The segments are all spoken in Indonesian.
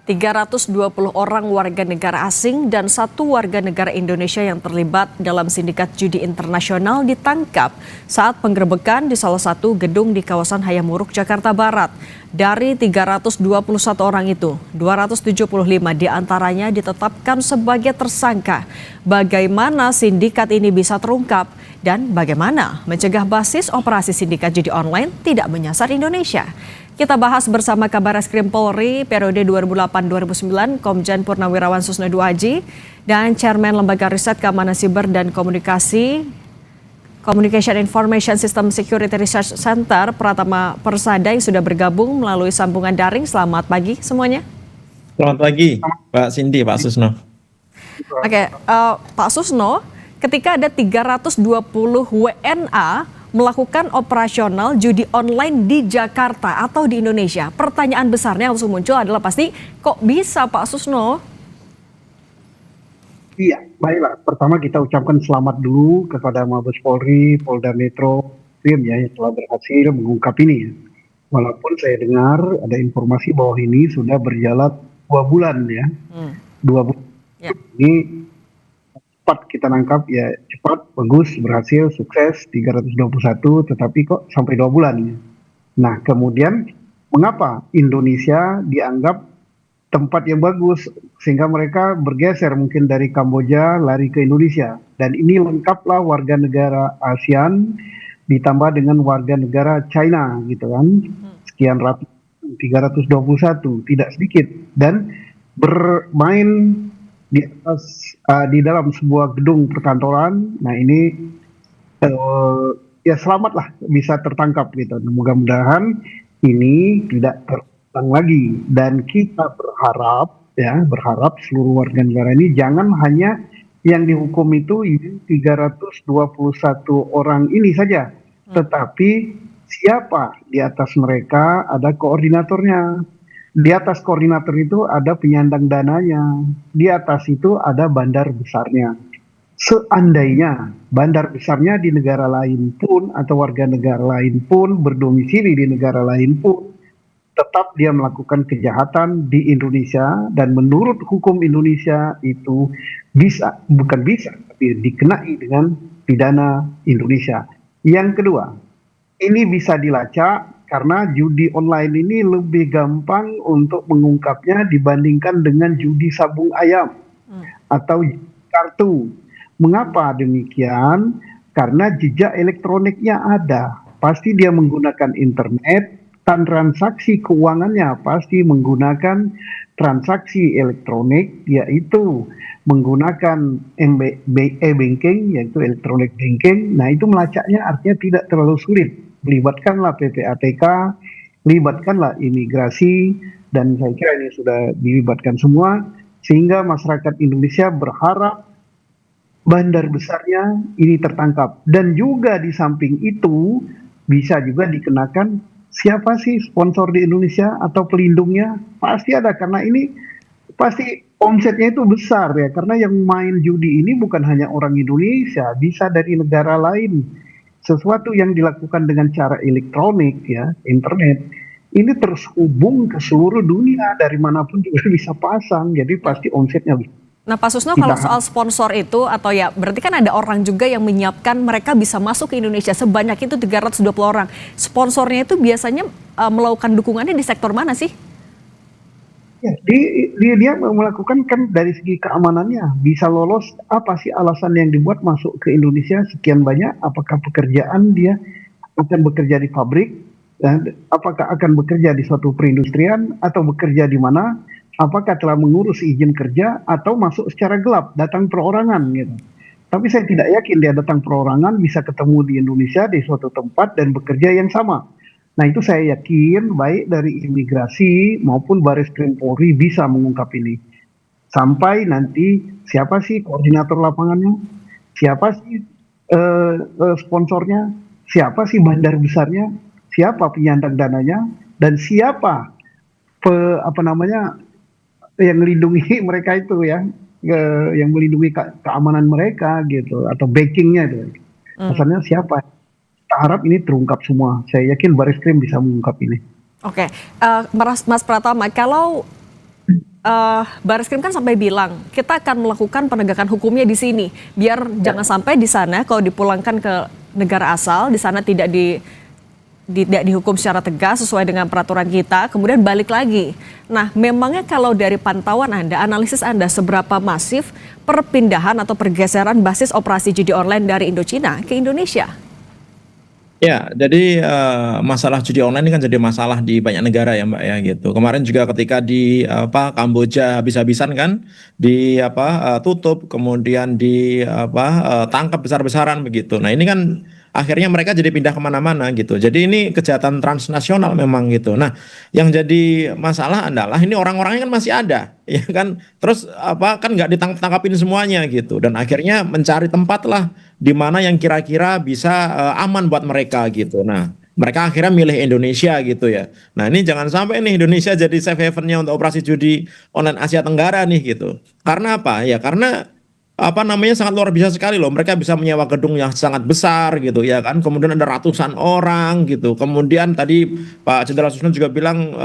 320 orang warga negara asing dan 1 warga negara Indonesia yang terlibat dalam sindikat judi internasional ditangkap saat penggerebekan di salah satu gedung di kawasan Hayamuruk, Jakarta Barat. Dari 321 orang itu, 275 diantaranya ditetapkan sebagai tersangka. Bagaimana sindikat ini bisa terungkap dan bagaimana mencegah basis operasi sindikat judi online tidak menyasar Indonesia? Kita bahas bersama Kabareskrim Polri periode 2008-2009, Komjen Purnawirawan Susno Duaji, dan Chairman Lembaga Riset Keamanan Siber dan Komunikasi Communication Information System Security Research Center, Pratama Persada, yang sudah bergabung melalui sambungan daring. Selamat pagi semuanya. Selamat pagi, Pak Cindy, Pak Susno. Oke, Pak Susno, ketika ada 320 WNA melakukan operasional judi online di Jakarta atau di Indonesia, pertanyaan besarnya yang langsung muncul adalah pasti, kok bisa Pak Susno? Iya, baiklah. Pertama kita ucapkan selamat dulu kepada Mabes Polri, Polda Metro, yang telah berhasil mengungkap ini. Walaupun saya dengar ada informasi bahwa ini sudah berjalan 2 bulan ya. 2 bulan. Ya. Ini cepat kita nangkap ya, cepat, bagus, berhasil, sukses 321, tetapi kok sampai 2 bulan. Nah, kemudian mengapa Indonesia dianggap tempat yang bagus sehingga mereka bergeser mungkin dari Kamboja lari ke Indonesia, dan ini lengkaplah warga negara ASEAN ditambah dengan warga negara China gitu kan, sekian ratus, 321, tidak sedikit, dan bermain di atas di dalam sebuah gedung perkantoran. Nah ini ya selamatlah bisa tertangkap gitu. Mudah-mudahan ini tidak terulang lagi, dan kita berharap seluruh warga negara ini jangan hanya yang dihukum itu 321 orang ini saja, tetapi siapa di atas mereka ada koordinatornya. Di atas koordinator itu ada penyandang dananya. Di atas itu ada bandar besarnya. Seandainya bandar besarnya di negara lain pun atau warga negara lain pun berdomisili di negara lain pun, tetap dia melakukan kejahatan di Indonesia, dan menurut hukum Indonesia itu tapi dikenai dengan pidana Indonesia. Yang kedua, ini bisa dilacak karena judi online ini lebih gampang untuk mengungkapnya dibandingkan dengan judi sabung ayam atau kartu. Mengapa demikian? Karena jejak elektroniknya ada. Pasti dia menggunakan internet, dan transaksi keuangannya pasti menggunakan transaksi elektronik, yaitu menggunakan e-banking, yaitu electronic banking. Nah itu melacaknya artinya tidak terlalu sulit. Libatkanlah PPATK, libatkanlah imigrasi, dan saya kira ini sudah dilibatkan semua, sehingga masyarakat Indonesia berharap bandar besarnya ini tertangkap. Dan juga di samping itu bisa juga dikenakan siapa sih sponsor di Indonesia atau pelindungnya, pasti ada, karena ini pasti omsetnya itu besar ya, karena yang main judi ini bukan hanya orang Indonesia, bisa dari negara lain. Sesuatu yang dilakukan dengan cara elektronik ya, internet, ini terhubung ke seluruh dunia, dari manapun juga bisa pasang, jadi pasti omsetnya. Nah Pak Susno, kalau soal sponsor itu, atau ya berarti kan ada orang juga yang menyiapkan mereka bisa masuk ke Indonesia sebanyak itu 320 orang. Sponsornya itu biasanya melakukan dukungannya di sektor mana sih? Ya, dia melakukan kan dari segi keamanannya, bisa lolos, apa sih alasan yang dibuat masuk ke Indonesia sekian banyak, apakah pekerjaan dia akan bekerja di pabrik, dan apakah akan bekerja di suatu perindustrian, atau bekerja di mana, apakah telah mengurus izin kerja, atau masuk secara gelap, datang perorangan gitu. Tapi saya tidak yakin dia datang perorangan bisa ketemu di Indonesia di suatu tempat dan bekerja yang sama. Nah itu saya yakin baik dari imigrasi maupun Bareskrim Polri bisa mengungkap ini. Sampai nanti siapa sih koordinator lapangannya, siapa sih sponsornya, siapa sih bandar besarnya, siapa penyandang dananya, dan siapa yang melindungi mereka itu ya, yang melindungi keamanan mereka gitu, atau backingnya itu. Asalnya siapa? Kita harap ini terungkap semua. Saya yakin Bareskrim bisa mengungkap ini. Oke, Mas Pratama, kalau Barreskrim kan sampai bilang kita akan melakukan penegakan hukumnya di sini biar jangan sampai di sana kalau dipulangkan ke negara asal di sana tidak dihukum secara tegas sesuai dengan peraturan kita, kemudian balik lagi. Nah, memangnya kalau dari pantauan Anda, analisis Anda, seberapa masif perpindahan atau pergeseran basis operasi judi online dari Indochina ke Indonesia? Ya, jadi masalah judi online ini kan jadi masalah di banyak negara ya Mbak ya gitu. Kemarin juga ketika di Kamboja habis-habisan kan tutup, kemudian tangkap besar-besaran begitu. Nah ini kan akhirnya mereka jadi pindah kemana-mana gitu. Jadi ini kejahatan transnasional memang gitu. Nah yang jadi masalah adalah ini orang-orangnya kan masih ada, ya kan. Terus kan nggak ditangkap-tangkapin semuanya gitu. Dan akhirnya mencari tempat lah di mana yang kira-kira bisa aman buat mereka gitu. Nah, mereka akhirnya milih Indonesia gitu ya. Nah, ini jangan sampai nih Indonesia jadi safe haven-nya untuk operasi judi online Asia Tenggara nih gitu. Karena apa? Ya karena sangat luar biasa sekali loh. Mereka bisa menyewa gedung yang sangat besar gitu ya kan. Kemudian ada ratusan orang gitu. Kemudian tadi Pak Jenderal Susno juga bilang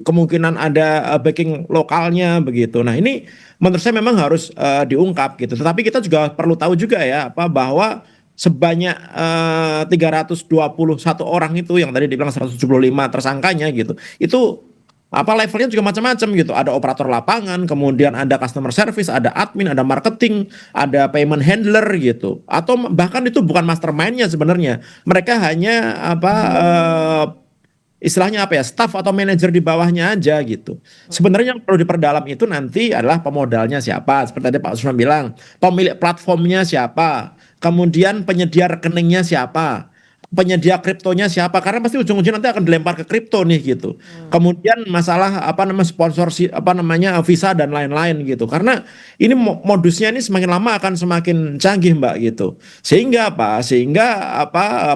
kemungkinan ada backing lokalnya begitu. Nah, ini menurut saya memang harus diungkap gitu. Tetapi kita juga perlu tahu juga ya bahwa sebanyak 321 orang itu yang tadi dibilang 175 tersangkanya gitu. Itu levelnya juga macam-macam gitu. Ada operator lapangan, kemudian ada customer service, ada admin, ada marketing, ada payment handler gitu. Atau bahkan itu bukan mastermind-nya sebenarnya. Mereka hanya istilahnya staff atau manajer di bawahnya aja gitu. Sebenarnya yang perlu diperdalam itu nanti adalah pemodalnya siapa, seperti tadi Pak Usman bilang, pemilik platformnya siapa, kemudian penyedia rekeningnya siapa, penyedia kriptonya siapa, karena pasti ujung-ujungnya nanti akan dilempar ke kripto nih gitu. Kemudian masalah sponsor visa dan lain-lain gitu. Karena ini modusnya ini semakin lama akan semakin canggih Mbak gitu. Sehingga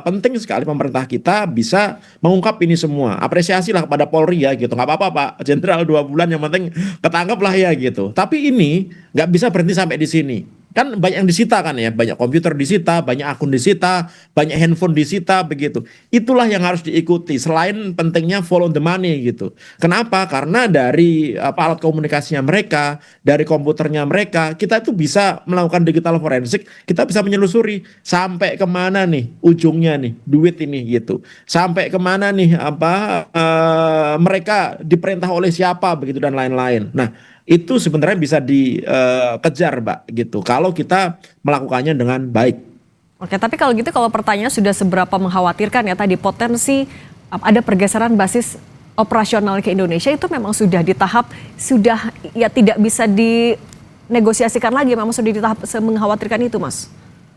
penting sekali pemerintah kita bisa mengungkap ini semua. Apresiasilah kepada Polri ya gitu. Nggak apa-apa Pak Jenderal 2 bulan yang penting ketangkep lah ya gitu. Tapi ini nggak bisa berhenti sampai di sini. Kan banyak yang disita kan ya, banyak komputer disita, banyak akun disita, banyak handphone disita begitu. Itulah yang harus diikuti selain pentingnya follow the money gitu. Kenapa? Karena dari alat komunikasinya mereka, dari komputernya mereka, kita itu bisa melakukan digital forensik, kita bisa menyelusuri sampai kemana nih ujungnya nih duit ini gitu. Sampai kemana nih mereka diperintah oleh siapa begitu dan lain-lain. Nah, itu sebenarnya bisa dikejar Mbak gitu kalau kita melakukannya dengan baik. Oke, tapi kalau gitu kalau pertanyaan sudah seberapa mengkhawatirkan ya tadi potensi ada pergeseran basis operasional ke Indonesia itu memang sudah di tahap sudah ya tidak bisa dinegosiasikan lagi, memang sudah di tahap mengkhawatirkan itu Mas.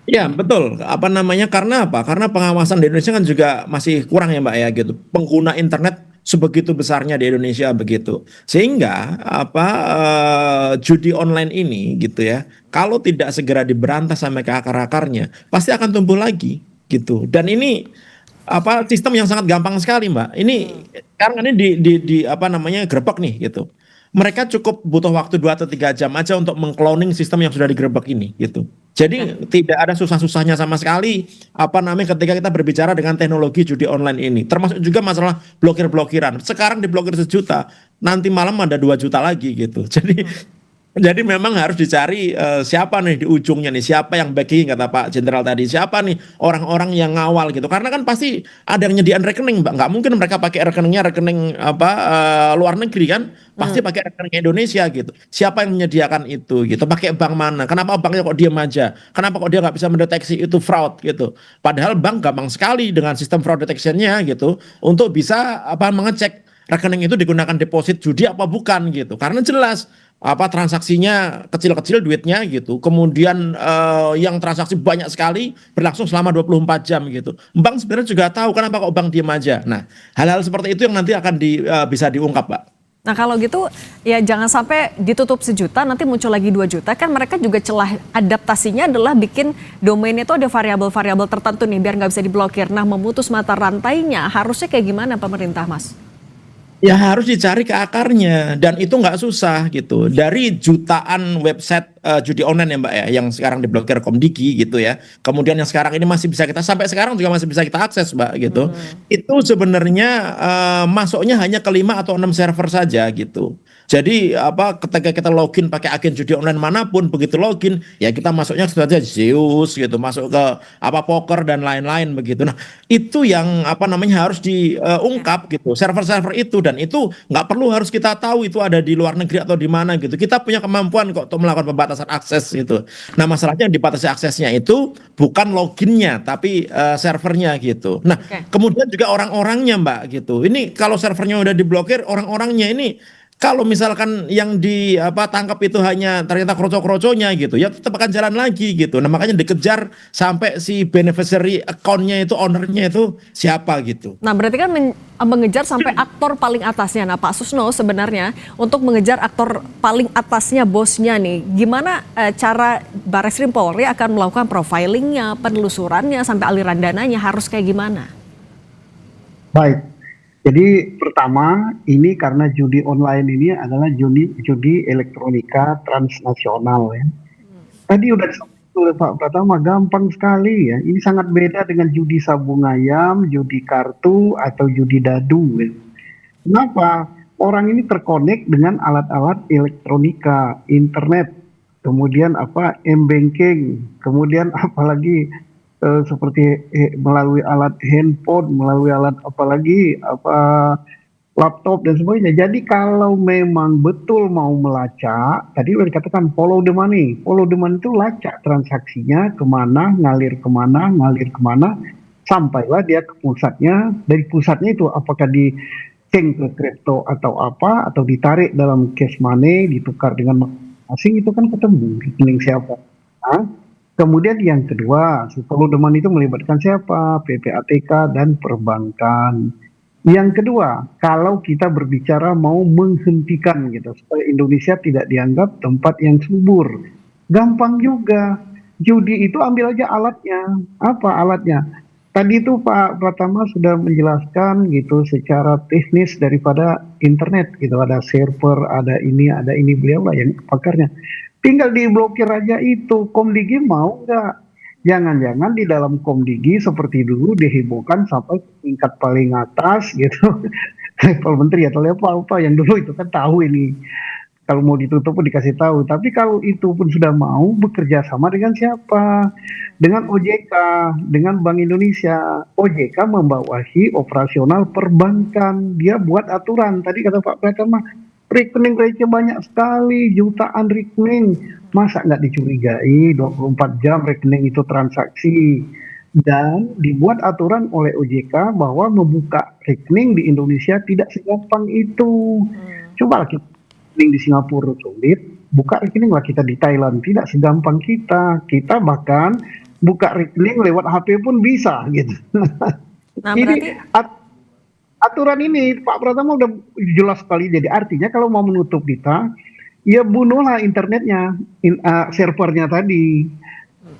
Ya betul, karena apa? Karena pengawasan di Indonesia kan juga masih kurang ya Mbak ya gitu. Pengguna internet sebegitu besarnya di Indonesia begitu. Sehingga judi online ini gitu ya, kalau tidak segera diberantas sampai ke akar-akarnya, pasti akan tumbuh lagi gitu. Dan ini sistem yang sangat gampang sekali Mbak. Ini sekarang ini gerebek nih gitu. Mereka cukup butuh waktu 2 atau 3 jam aja untuk mengcloning sistem yang sudah digerebek ini gitu. Jadi tidak ada susah-susahnya sama sekali ketika kita berbicara dengan teknologi judi online ini. Termasuk juga masalah blokir-blokiran. Sekarang diblokir 1 juta, nanti malam ada 2 juta lagi gitu. Jadi memang harus dicari siapa nih di ujungnya nih, siapa yang backing kata Pak Jenderal tadi, siapa nih orang-orang yang ngawal gitu. Karena kan pasti ada yang nyediain rekening, Mbak. Nggak mungkin mereka pakai rekening luar negeri kan, pasti pakai rekening Indonesia gitu. Siapa yang menyediakan itu gitu, pakai bank mana? Kenapa banknya kok diam aja? Kenapa kok dia nggak bisa mendeteksi itu fraud gitu? Padahal bank gampang sekali dengan sistem fraud detection-nya gitu untuk bisa mengecek rekening itu digunakan deposit judi apa bukan gitu. Karena jelas transaksinya kecil-kecil duitnya gitu. Kemudian yang transaksi banyak sekali berlangsung selama 24 jam gitu. Bank sebenarnya juga tahu kenapa kok bank diam aja. Nah, hal-hal seperti itu yang nanti akan bisa diungkap, Pak. Nah kalau gitu ya jangan sampai ditutup 1 juta nanti muncul lagi 2 juta, kan mereka juga celah adaptasinya adalah bikin domainnya itu ada variabel-variabel tertentu nih biar nggak bisa diblokir. Nah memutus mata rantainya harusnya kayak gimana pemerintah Mas? Ya harus dicari ke akarnya dan itu nggak susah gitu. Dari jutaan website judi online ya Mbak ya, yang sekarang diblokir Komdigi gitu ya. Kemudian yang sekarang ini masih bisa kita, sampai sekarang juga masih bisa kita akses Mbak gitu. Itu sebenarnya masuknya hanya ke 5 atau 6 server saja gitu. Jadi ketika kita login pakai agen judi online manapun, begitu login ya kita masuknya saja Zeus gitu, masuk ke poker dan lain-lain begitu. Nah, itu yang harus diungkap gitu. Server-server itu, dan itu nggak perlu harus kita tahu itu ada di luar negeri atau di mana gitu. Kita punya kemampuan kok untuk melakukan pembatasan akses gitu. Nah, masalahnya yang dibatasi aksesnya itu bukan loginnya tapi servernya gitu. Nah, kemudian juga orang-orangnya Mbak gitu. Ini kalau servernya udah diblokir, orang-orangnya ini kalau misalkan yang tangkap itu hanya ternyata kroco-kroconya gitu, ya tetap akan jalan lagi gitu. Nah, makanya dikejar sampai si beneficiary account-nya itu, ownernya itu siapa gitu. Nah, berarti kan mengejar sampai aktor paling atasnya. Nah, Pak Susno sebenarnya untuk mengejar aktor paling atasnya, bosnya nih, gimana cara Barreskrim Polri akan melakukan profilingnya, penelusurannya, sampai aliran dananya harus kayak gimana? Baik. Jadi pertama, ini karena judi online ini adalah judi elektronika transnasional ya. Tadi udah disampaikan oleh Pak Pratama, gampang sekali ya. Ini sangat beda dengan judi sabung ayam, judi kartu, atau judi dadu ya. Kenapa? Orang ini terkonek dengan alat-alat elektronika, internet, kemudian m-banking, kemudian apalagi seperti melalui alat handphone, melalui alat laptop dan sebagainya. Jadi kalau memang betul mau melacak, tadi udah dikatakan follow the money. Follow the money itu lacak transaksinya kemana, ngalir kemana, sampailah dia ke pusatnya. Dari pusatnya itu apakah di change ke kripto atau atau ditarik dalam cash money, ditukar dengan asing, itu kan ketemu rekening siapa. Nah, kemudian yang kedua, follow the money itu melibatkan siapa? PPATK dan perbankan. Yang kedua, kalau kita berbicara mau menghentikan gitu, supaya Indonesia tidak dianggap tempat yang subur. Gampang juga. Judi itu ambil aja alatnya. Apa alatnya? Tadi itu Pak Pratama sudah menjelaskan gitu secara teknis daripada internet gitu. Ada server, ada ini, beliau lah yang pakarnya. Tinggal diblokir aja itu. Komdigi mau nggak? Jangan-jangan di dalam Komdigi seperti dulu dihebohkan sampai tingkat paling atas gitu. Level menteri atau level apa yang dulu itu kan tahu ini. Kalau mau ditutup pun dikasih tahu. Tapi kalau itu pun sudah mau bekerja sama dengan siapa? Dengan OJK, dengan Bank Indonesia. OJK membawahi operasional perbankan. Dia buat aturan. Tadi kata Pak Pratama, rekening receh banyak sekali, jutaan rekening. Masa nggak dicurigai 24 jam rekening itu transaksi? Dan dibuat aturan oleh OJK bahwa membuka rekening di Indonesia tidak segampang itu. Coba kita rekening di Singapura sulit, buka rekening lah kita di Thailand tidak segampang kita. Kita bahkan buka rekening lewat HP pun bisa gitu. Nah, Jadi aturan ini Pak Pratama udah jelas sekali. Jadi artinya kalau mau menutup kita, ya bunuhlah internetnya, servernya tadi.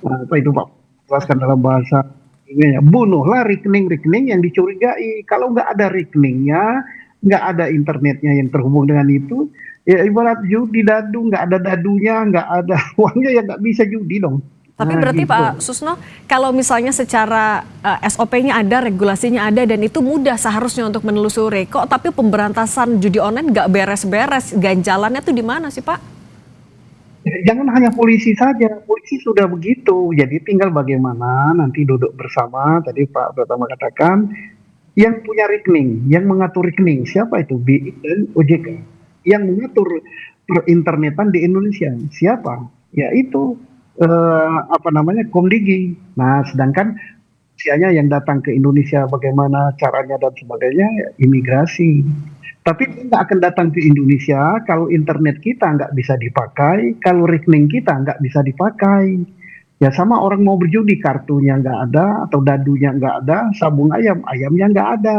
Apa itu Pak jelaskan dalam bahasa ini ya, bunuhlah rekening-rekening yang dicurigai. Kalau nggak ada rekeningnya, nggak ada internetnya yang terhubung dengan itu, ya ibarat judi dadu, nggak ada dadunya, nggak ada uangnya, ya nggak bisa judi dong. Tapi berarti gitu. Pak Susno, kalau misalnya secara SOP-nya ada, regulasinya ada, dan itu mudah seharusnya untuk menelusuri, kok tapi pemberantasan judi online nggak beres-beres, ganjalannya tuh di mana sih Pak? Jangan hanya polisi saja, polisi sudah begitu, jadi tinggal bagaimana nanti duduk bersama, tadi Pak Pratama katakan, yang punya rekening, yang mengatur rekening, siapa itu? BI dan OJK. Yang mengatur perinternetan di Indonesia, siapa? Ya itu Komdigi. Nah, sedangkan usianya yang datang ke Indonesia bagaimana caranya dan sebagainya, ya, imigrasi. Tapi nggak akan datang ke Indonesia kalau internet kita nggak bisa dipakai, kalau rekening kita nggak bisa dipakai. Ya sama orang mau berjudi, kartunya nggak ada, atau dadunya nggak ada, sabung ayamnya nggak ada.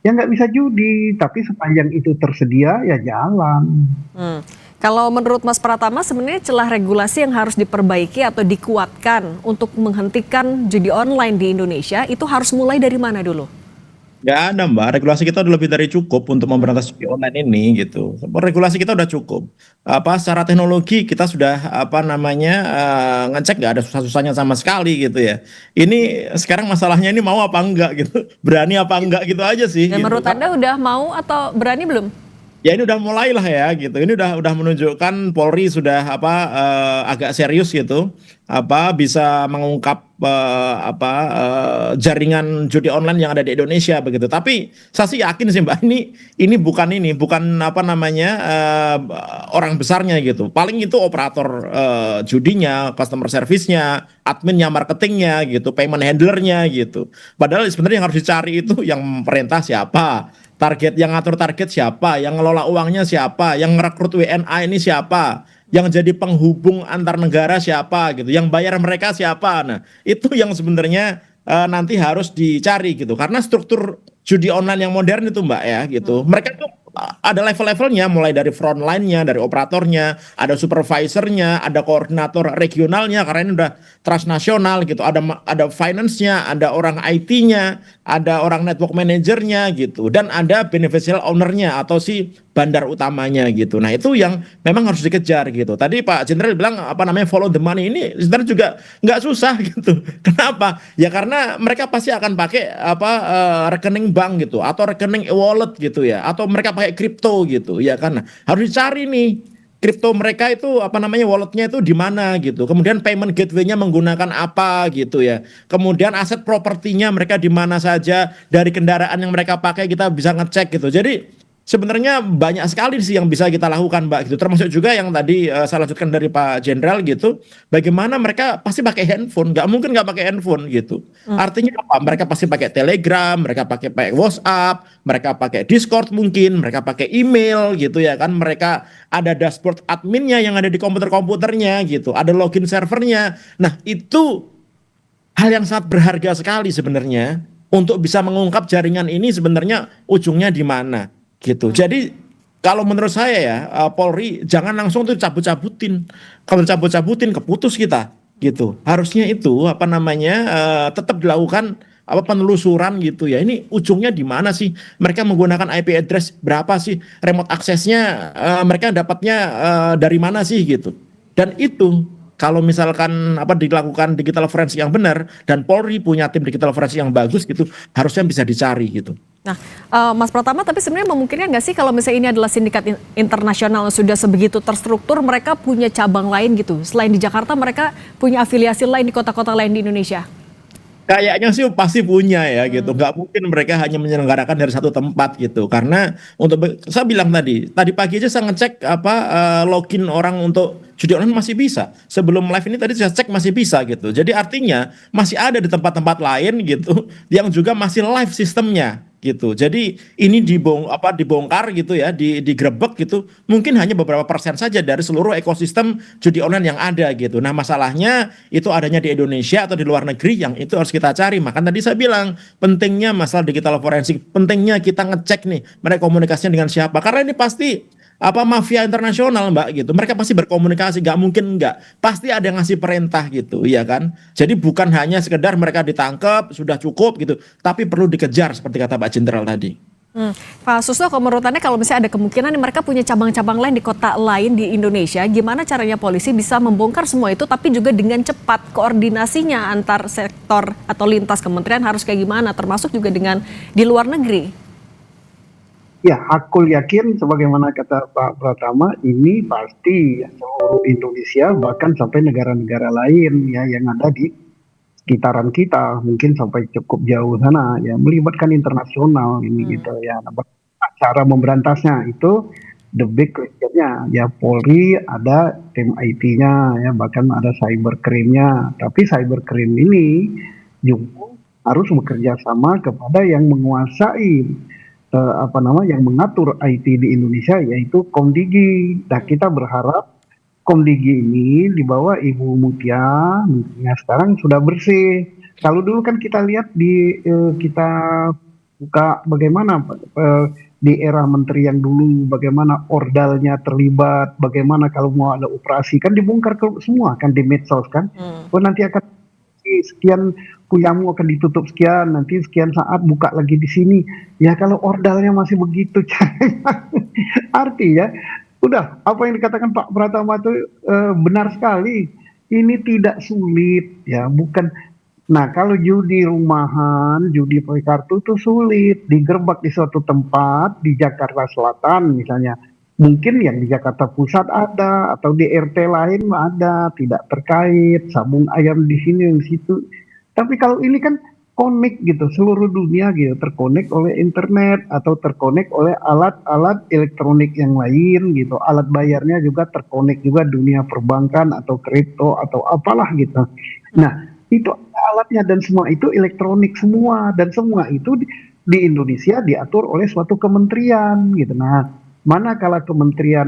Ya nggak bisa judi, tapi sepanjang itu tersedia ya jalan. Kalau menurut Mas Pratama, sebenarnya celah regulasi yang harus diperbaiki atau dikuatkan untuk menghentikan judi online di Indonesia itu harus mulai dari mana dulu? Nggak ada Mbak, regulasi kita udah lebih dari cukup untuk memberantas judi online ini gitu. Regulasi kita udah cukup. Secara teknologi kita sudah ngecek nggak ada susah-susahnya sama sekali gitu ya. Ini sekarang masalahnya ini mau apa enggak gitu, berani apa enggak gitu aja sih Dan gitu. menurut Anda udah mau atau berani belum? Ya ini udah mulai lah ya gitu. Ini udah menunjukkan Polri sudah agak serius gitu, bisa mengungkap jaringan judi online yang ada di Indonesia begitu. Tapi saya sih yakin sih Mbak, ini bukan orang besarnya gitu. Paling itu operator judinya, customer service-nya, adminnya, marketingnya gitu, payment handlernya gitu. Padahal sebenarnya yang harus dicari itu yang perintah siapa, yang ngatur target siapa, yang ngelola uangnya siapa, yang merekrut WNA ini siapa, yang jadi penghubung antar negara siapa gitu, yang bayar mereka siapa. Nah, itu yang sebenarnya nanti harus dicari gitu. Karena struktur judi online yang modern itu Mbak ya gitu. Mereka tuh ada level-levelnya, mulai dari frontline-nya, dari operatornya, ada supervisornya, ada koordinator regionalnya karena ini udah transnasional gitu. Ada finance-nya, ada orang IT-nya, ada orang network manajernya gitu, dan ada beneficial owner-nya atau si bandar utamanya gitu. Nah itu yang memang harus dikejar gitu. Tadi Pak Jenderal bilang follow the money, ini sebenarnya juga nggak susah gitu. Kenapa? Ya karena mereka pasti akan pakai rekening bank gitu, atau rekening e-wallet gitu ya, atau mereka pakai kripto gitu ya kan. Nah, harus dicari nih kripto mereka itu walletnya itu di mana gitu. Kemudian payment gateway-nya menggunakan apa gitu ya. Kemudian aset propertinya mereka di mana saja, dari kendaraan yang mereka pakai kita bisa ngecek gitu. Jadi sebenarnya banyak sekali sih yang bisa kita lakukan Mbak gitu. Termasuk juga yang tadi saya lanjutkan dari Pak Jenderal gitu. Bagaimana mereka pasti pakai handphone, nggak mungkin nggak pakai handphone gitu. Artinya apa? Mereka pasti pakai Telegram, mereka pakai WhatsApp, mereka pakai Discord mungkin, mereka pakai email gitu ya kan. Mereka ada dashboard adminnya yang ada di komputer-komputernya gitu. Ada login servernya. Nah itu hal yang sangat berharga sekali sebenarnya untuk bisa mengungkap jaringan ini sebenarnya ujungnya di mana gitu. Jadi kalau menurut saya ya Polri jangan langsung tuh cabut-cabutin. Kalau cabut-cabutin keputus kita gitu. Harusnya itu tetap dilakukan penelusuran gitu ya. Ini ujungnya di mana sih? Mereka menggunakan IP address berapa sih? Remote aksesnya mereka dapatnya dari mana sih gitu. Dan itu kalau misalkan dilakukan digital forensik yang benar dan Polri punya tim digital forensik yang bagus gitu, harusnya bisa dicari gitu. Nah, Mas Pratama, tapi sebenarnya memungkinkan nggak sih kalau misalnya ini adalah sindikat internasional yang sudah sebegitu terstruktur, mereka punya cabang lain gitu? Selain di Jakarta, mereka punya afiliasi lain di kota-kota lain di Indonesia? Kayaknya sih pasti punya ya gitu. Nggak mungkin mereka hanya menyelenggarakan dari satu tempat gitu. Karena saya bilang tadi pagi aja saya ngecek login orang untuk judi online masih bisa. Sebelum live ini tadi saya cek masih bisa gitu. Jadi artinya masih ada di tempat-tempat lain gitu yang juga masih live sistemnya gitu. Jadi ini dibongkar gitu ya, digrebek gitu. Mungkin hanya beberapa persen saja dari seluruh ekosistem judi online yang ada gitu. Nah, masalahnya itu adanya di Indonesia atau di luar negeri, yang itu harus kita cari. Maka tadi saya bilang pentingnya masalah digital forensik, pentingnya kita ngecek nih mereka komunikasinya dengan siapa. Karena ini pasti mafia internasional Mbak gitu. Mereka pasti berkomunikasi, nggak mungkin nggak. Pasti ada yang ngasih perintah gitu, ya kan. Jadi bukan hanya sekedar mereka ditangkap sudah cukup gitu, tapi perlu dikejar seperti kata Pak Jenderal tadi. Pak Susno, kalau menurut Anda kalau misalnya ada kemungkinan mereka punya cabang-cabang lain di kota lain di Indonesia, gimana caranya polisi bisa membongkar semua itu tapi juga dengan cepat, koordinasinya antar sektor atau lintas kementerian harus kayak gimana, termasuk juga dengan di luar negeri? Ya, aku yakin sebagaimana kata Pak Pratama, ini pasti seluruh Indonesia bahkan sampai negara-negara lain ya yang ada di sekitaran kita, mungkin sampai cukup jauh sana ya, melibatkan internasional ini gitu ya. Nah, cara memberantasnya itu the big question-nya ya, Polri ada tim IT-nya ya, bahkan ada cybercrime-nya. Tapi cybercrime ini juga harus bekerja sama kepada yang menguasai yang mengatur IT di Indonesia, yaitu Komdigi. Nah, kita berharap Komdigi ini di bawah Ibu Mutia sekarang sudah bersih. Kalau dulu kan kita lihat kita buka bagaimana di era menteri yang dulu, bagaimana ordalnya terlibat, bagaimana kalau mau ada operasi kan dibongkar semua kan di medsos kan. Oh, nanti akan sekian Kuyamu akan ditutup sekian, nanti sekian saat buka lagi di sini. Ya kalau ordalnya masih begitu caranya, artinya udah apa yang dikatakan Pak Pratama itu benar sekali. Ini tidak sulit ya, bukan. Nah, kalau judi rumahan, judi pakai kartu itu sulit. Digerebek di suatu tempat di Jakarta Selatan misalnya. Mungkin yang di Jakarta Pusat ada, atau di RT lain ada, tidak terkait, sabung ayam di sini, di situ. Tapi kalau ini kan connect gitu, seluruh dunia gitu, terkonek oleh internet atau terkonek oleh alat-alat elektronik yang lain gitu. Alat bayarnya juga terkonek juga dunia perbankan atau kripto atau apalah gitu. Nah, itu alatnya dan semua itu elektronik semua, dan semua itu di Indonesia diatur oleh suatu kementerian gitu. Nah, manakala Kementerian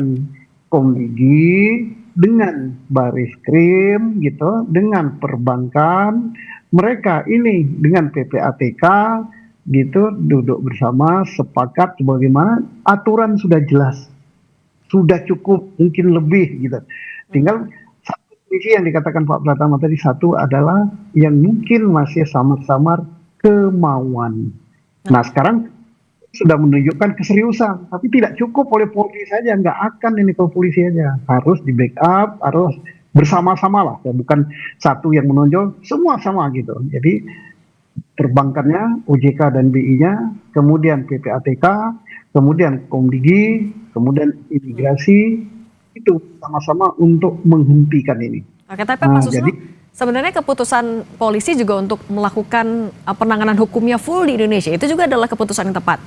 Komdigi dengan Baris-Krim gitu, dengan perbankan, mereka ini dengan PPATK gitu duduk bersama sepakat bagaimana aturan sudah jelas, sudah cukup, mungkin lebih gitu. Tinggal satu sisi yang dikatakan Pak Pratama tadi, satu adalah yang mungkin masih samar-samar kemauan. Nah sekarang sudah menunjukkan keseriusan, tapi tidak cukup oleh polisi saja, nggak akan ini kalau polisi aja, harus di backup, harus bersama-sama lah, ya bukan satu yang menonjol, semua sama gitu. Jadi perbankannya, OJK dan BI-nya, kemudian PPATK, kemudian Komdigi, kemudian imigrasi, itu sama-sama untuk menghentikan ini. Oke, tapi Pak Susno, sebenarnya keputusan polisi juga untuk melakukan penanganan hukumnya full di Indonesia, itu juga adalah keputusan yang tepat.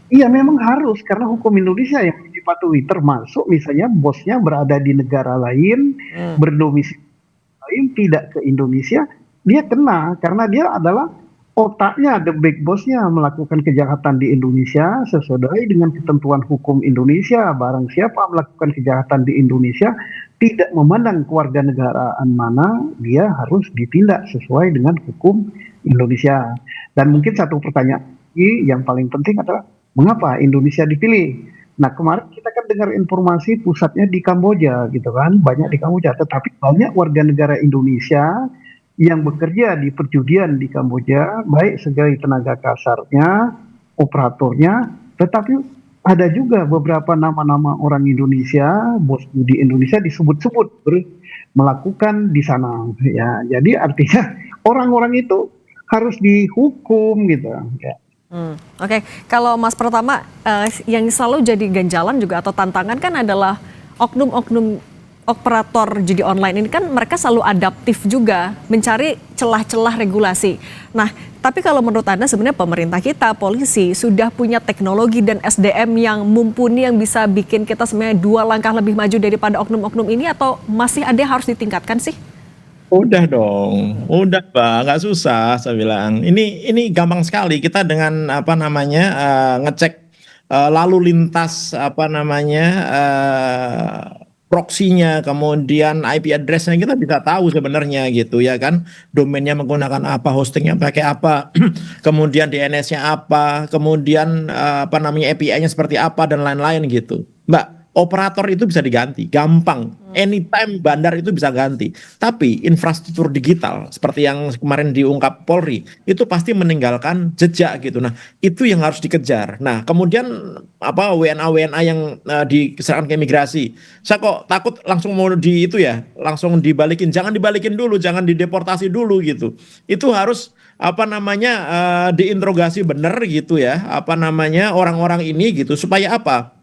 Iya memang harus, karena hukum Indonesia yang dipatuhi, termasuk misalnya bosnya berada di negara lain, berdomisili lain, tidak ke Indonesia, dia kena karena dia adalah otaknya, the big bossnya melakukan kejahatan di Indonesia sesuai dengan ketentuan hukum Indonesia. Barang siapa melakukan kejahatan di Indonesia, tidak memandang kewarganegaraan mana, dia harus ditindak sesuai dengan hukum Indonesia. Dan mungkin satu pertanyaan yang paling penting adalah mengapa Indonesia dipilih? Nah kemarin kita kan dengar informasi pusatnya di Kamboja gitu kan, banyak di Kamboja, tetapi banyak warga negara Indonesia yang bekerja di perjudian di Kamboja, baik sebagai tenaga kasarnya, operatornya, tetapi ada juga beberapa nama-nama orang Indonesia, bos judi Indonesia disebut-sebut melakukan di sana. Ya, jadi artinya orang-orang itu harus dihukum gitu. Ya. Oke, kalau Mas Pratama, yang selalu jadi ganjalan juga atau tantangan kan adalah oknum-oknum operator judi online ini, kan mereka selalu adaptif juga mencari celah-celah regulasi. Nah, tapi kalau menurut Anda sebenarnya pemerintah kita, polisi sudah punya teknologi dan SDM yang mumpuni yang bisa bikin kita sebenarnya 2 langkah lebih maju daripada oknum-oknum ini, atau masih ada yang harus ditingkatkan sih? Udah dong, udah Pak, nggak susah saya bilang. Ini gampang sekali, kita dengan apa namanya ngecek lalu lintas apa namanya proksinya, kemudian IP address-nya, kita bisa tahu sebenarnya gitu ya kan. Domainnya menggunakan apa, hostingnya pakai apa, kemudian DNS-nya apa, kemudian apa namanya API-nya seperti apa dan lain-lain gitu. Mbak, operator itu bisa diganti, gampang. Anytime bandar itu bisa ganti. Tapi infrastruktur digital seperti yang kemarin diungkap Polri itu pasti meninggalkan jejak gitu. Nah, itu yang harus dikejar. Nah, kemudian apa WNA yang diserahkan ke imigrasi. Saya kok takut langsung mau di itu ya, langsung dibalikin. Jangan dibalikin dulu, jangan dideportasi dulu gitu. Itu harus apa namanya diinterogasi benar gitu ya. Apa namanya orang-orang ini gitu supaya apa?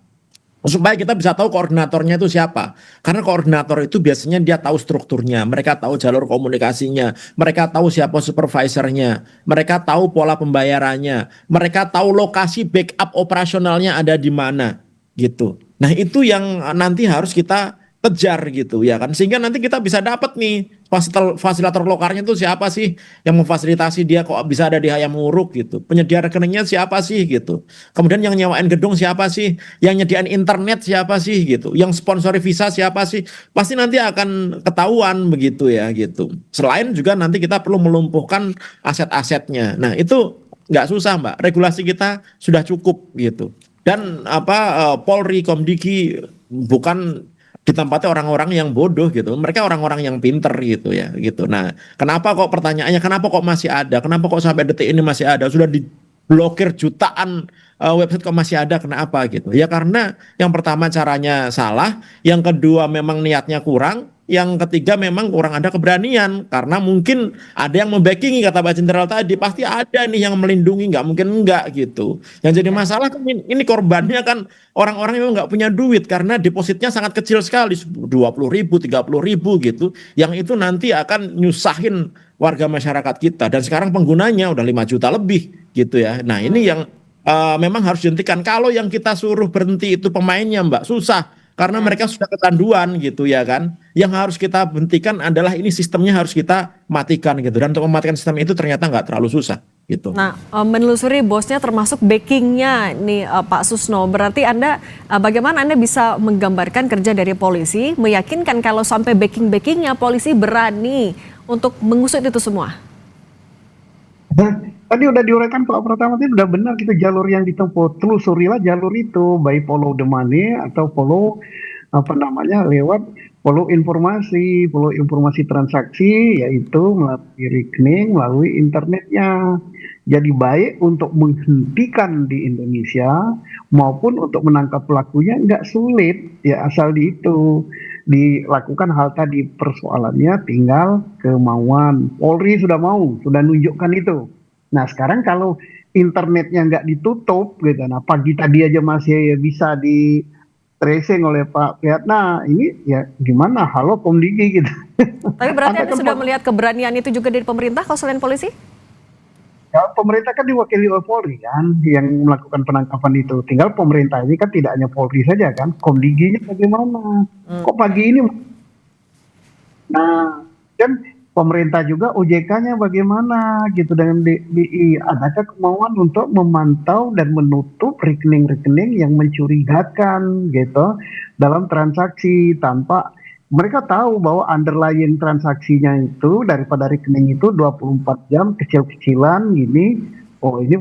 Supaya kita bisa tahu koordinatornya itu siapa. Karena koordinator itu biasanya dia tahu strukturnya, mereka tahu jalur komunikasinya, mereka tahu siapa supervisornya, mereka tahu pola pembayarannya, mereka tahu lokasi backup operasionalnya ada di mana gitu. Nah, itu yang nanti harus kita kejar gitu ya kan, sehingga nanti kita bisa dapat nih fasilitator lokarnya itu siapa sih, yang memfasilitasi dia kok bisa ada di Hayamuruk gitu, penyedia rekeningnya siapa sih gitu, kemudian yang nyewain gedung siapa sih, yang nyediain internet siapa sih gitu, yang sponsori visa siapa sih, pasti nanti akan ketahuan begitu ya gitu. Selain juga nanti kita perlu melumpuhkan aset-asetnya. Nah itu nggak susah Mbak, regulasi kita sudah cukup gitu. Dan apa Polri, Komdigi bukan ditempati orang-orang yang bodoh gitu. Mereka orang-orang yang pinter gitu ya gitu. Nah, kenapa kok pertanyaannya kenapa kok masih ada? Kenapa kok sampai detik ini masih ada? Sudah diblokir jutaan website kok masih ada, kenapa gitu? Ya karena yang pertama caranya salah, yang kedua memang niatnya kurang, yang ketiga memang kurang ada keberanian karena mungkin ada yang membackingi kata Pak Jenderal tadi, pasti ada nih yang melindungi, nggak mungkin enggak gitu. Yang jadi masalah kan ini korbannya kan orang-orang yang nggak punya duit karena depositnya sangat kecil sekali, 20.000, 30.000 gitu, yang itu nanti akan nyusahin warga masyarakat kita dan sekarang penggunanya udah 5 juta lebih gitu ya. Nah ini yang memang harus dihentikan. Kalau yang kita suruh berhenti itu pemainnya Mbak, susah. Karena mereka sudah kecanduan gitu ya kan. Yang harus kita hentikan adalah ini sistemnya harus kita matikan gitu. Dan untuk mematikan sistem itu ternyata nggak terlalu susah gitu. Nah, menelusuri bosnya termasuk backingnya nih Pak Susno. Berarti bagaimana Anda bisa menggambarkan kerja dari polisi, meyakinkan kalau sampai backingnya polisi berani untuk mengusut itu semua? Tadi udah diuraikan Pak Pratama, itu udah benar, kita jalur yang ditempuh, telusurilah jalur itu, baik follow the money atau follow lewat follow informasi transaksi, yaitu melalui rekening, melalui internetnya. Jadi baik untuk menghentikan di Indonesia maupun untuk menangkap pelakunya nggak sulit ya, asal dilakukan hal tadi. Persoalannya tinggal kemauan. Polri sudah nunjukkan itu. Nah sekarang kalau internetnya nggak ditutup gitu, nah pagi tadi aja masih bisa di tracing oleh Pak Prihatna, ini ya gimana? Halo Komdigi gitu. Tapi berarti Anda sudah melihat keberanian itu juga dari pemerintah kalau selain polisi? Ya, pemerintah kan diwakili oleh Polri kan yang melakukan penangkapan itu. Tinggal pemerintah ini kan tidak hanya Polri saja kan, Komdiginya bagaimana? Kok pagi ini? Nah, dan pemerintah juga OJK-nya bagaimana gitu dengan DI, adakah kemauan untuk memantau dan menutup rekening-rekening yang mencurigakan gitu dalam transaksi, tanpa mereka tahu bahwa underlying transaksinya itu daripada rekening itu 24 jam kecil-kecilan gini, oh ini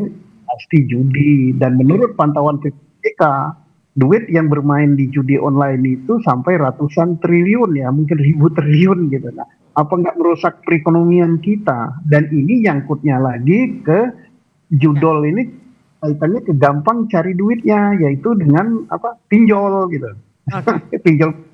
pasti judi. Dan menurut pantauan PPK, duit yang bermain di judi online itu sampai ratusan triliun ya, mungkin 1.000 triliun gitu. Nah, apa nggak merusak perekonomian kita? Dan ini nyangkutnya lagi ke judol ini, kaitannya ke gampang cari duitnya, yaitu dengan pinjol gitu. Pinjol.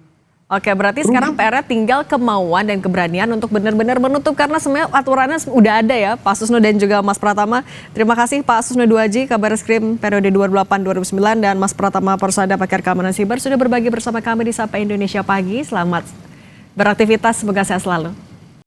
Oke, berarti sekarang PR-nya tinggal kemauan dan keberanian untuk benar-benar menutup, karena sebenarnya aturannya udah ada ya, Pak Susno dan juga Mas Pratama. Terima kasih Pak Susno Duaji, Kabareskrim periode 2008-2009, dan Mas Pratama Persada, pakar keamanan siber, sudah berbagi bersama kami di Sapa Indonesia Pagi. Selamat beraktivitas, semoga sehat selalu.